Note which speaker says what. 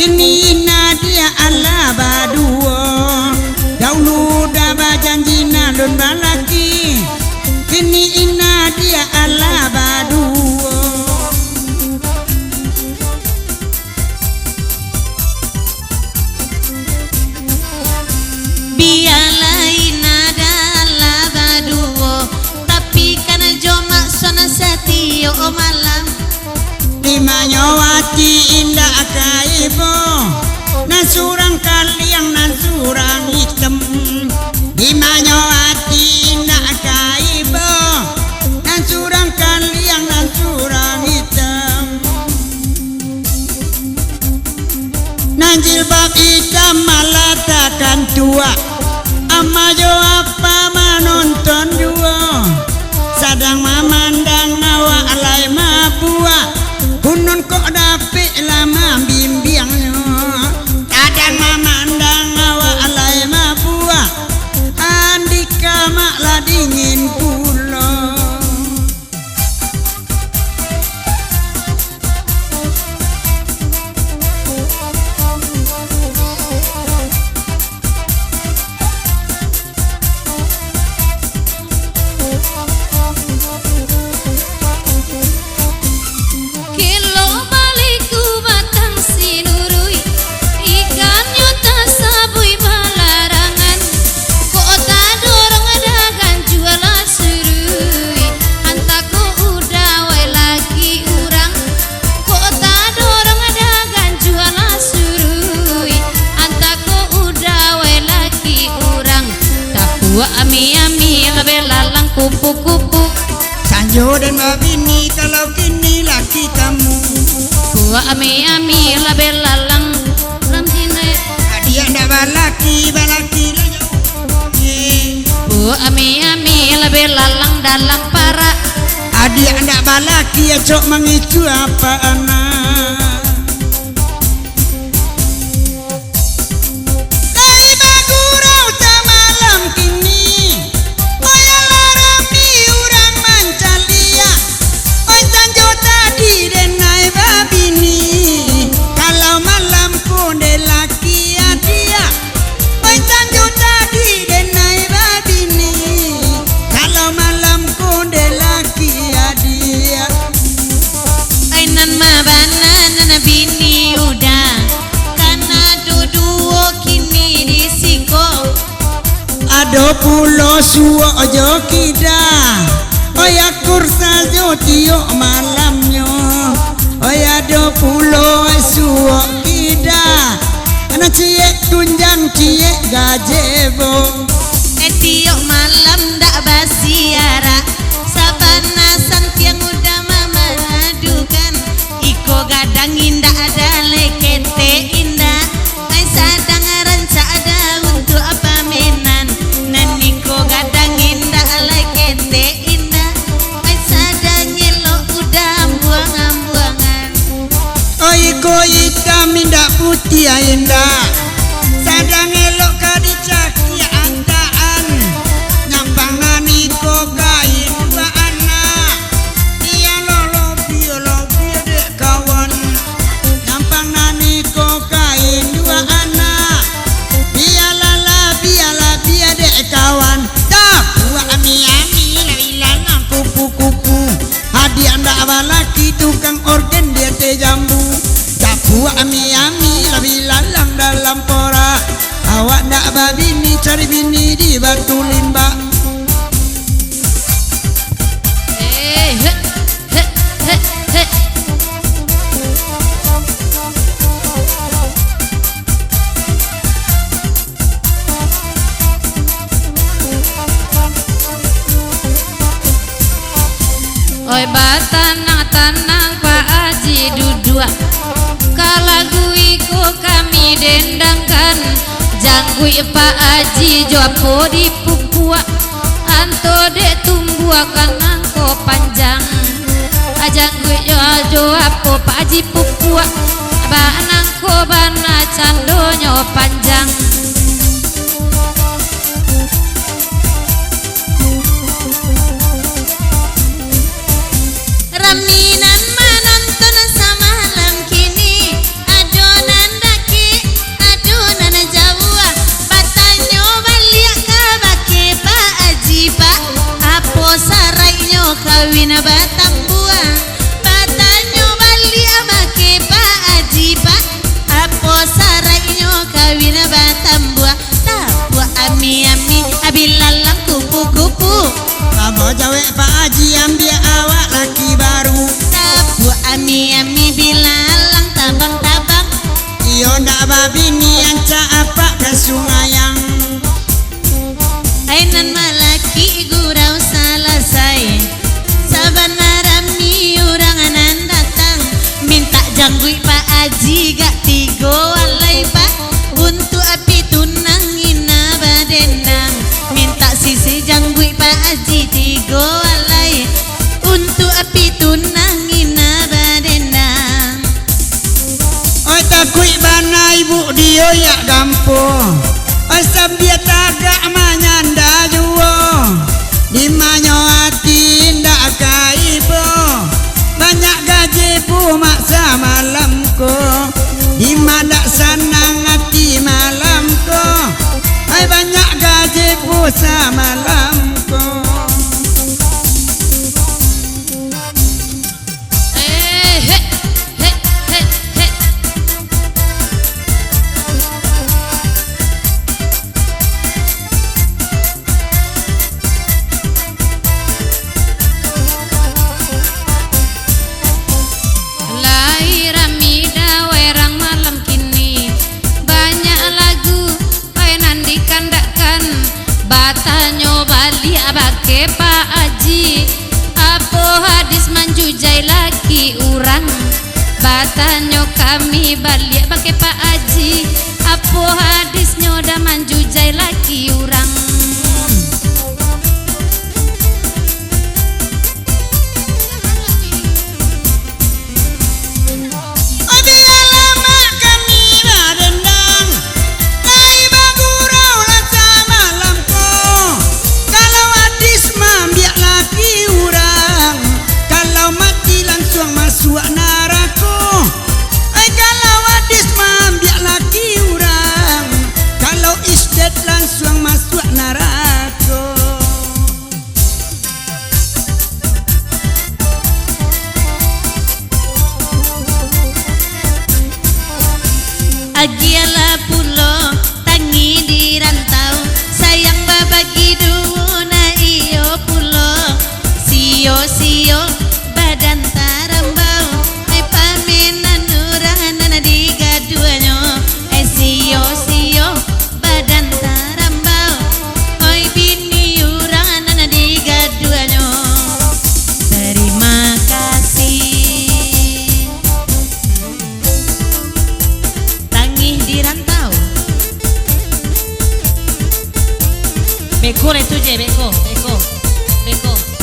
Speaker 1: kini nadia Allah baduo dahulu dah berjanjina don balaki kini nadia Allah baduo
Speaker 2: biarlah inada Allah baduo tapi karena joma sona satio malam
Speaker 1: dimanyawati indah kaibo nasurang kaliang nasurang hitam dimanyawati indah kaibo nasurang kaliang nasurang hitam nanjilbab hitam malah takkan tua amajo apa menonton dua sadang memandang nawa alai mabua kunun kok dapik lama bimbingnya kadang memandang nawa alai mabua andika maklah dingin pulau
Speaker 2: ami-ami lebih lalang kupu-kupu
Speaker 1: Sanjo dan babini kalau kini laki kamu
Speaker 2: gua ami-ami lebih lalang lamjine
Speaker 1: dia ndak balaki
Speaker 2: gua ami-ami lebih lalang dalang para
Speaker 1: adik ndak balaki ya cok mengicu apa anak
Speaker 2: bini udah karena duduo kini disiko
Speaker 1: ado pulo suo ojo kida oya kursa jo tio malamnya oya do pulo suo kida anak ciek tunjang ciek gajebo
Speaker 2: tio malam dak basiara sabana santiang udah mama adukan iko gadang indah ada lekete indah ay sadang ranca ada untuk apa menan naniko gadang indah lekete indah ay sadang yelo udah buangan-buangan
Speaker 1: oi ko hitam indah putih indah sadang elok kadicaki andaan nyampangan iko kain ba anak iya lobi dek kawan nyampang nani ko kain dua anak biala dek kawan dah buat ami-ami lalang kupu-kupu hadiah ndak balaki tukang organ dia te jambu dah buat ami-ami lalang dalam pora awak ndak babini cari bini di batu limbah
Speaker 2: oi batanang Pak Haji dudua kalagu iko kami dendangkan janggui Pak Haji jopo di pupua anto de tumbuh akan angko panjang janggui jopo Pak Haji pupua banangko bana candonyo panjang raminan menonton semalam kini adonan dak kawin batang buah batanyo bali make Pak Haji Pak apo sarainyo kawin batang buah tapu ami-ami abilalang kupu-kupu
Speaker 1: Abo jawe Pak Haji ambil awak laki baru
Speaker 2: tapu ami-ami bilalang tabang-tabang
Speaker 1: iyo ndak babini anca apa ke sungayang
Speaker 2: ainan malaki gurau selesai sabanarami uranganan datang minta janggui Pak Haji gak tigo walai Pak untuk api tunangin badendang minta sisi janggui Pak Haji tigo walai untuk api tunangin badendang
Speaker 1: oi takui bana ibu dio ya gampo asam dia tagak manyanda juo di manyo hati ndak kaibo banyak gaji pu maksa malamku di madak sanang hati malamku ai banyak gaji pu sa malamku
Speaker 2: he he he he lahir amida werang malam kini banyak lagu painan dikandakan batanyo bali abake Pak Haji apo hadis manjujai laki urang batanyo kami bali abake Pak Haji apo hadisnyo da manjujai laki urang
Speaker 1: langsung masuk neraka
Speaker 2: agiala pulo tangi di rantau sayang babagi duuna iyo pulo sio badan tarambau ai paminan nurana di gaduanyo sio badan tarambau oi bini urana di gaduanyo terima kasih tangih di rantau beko itu je beko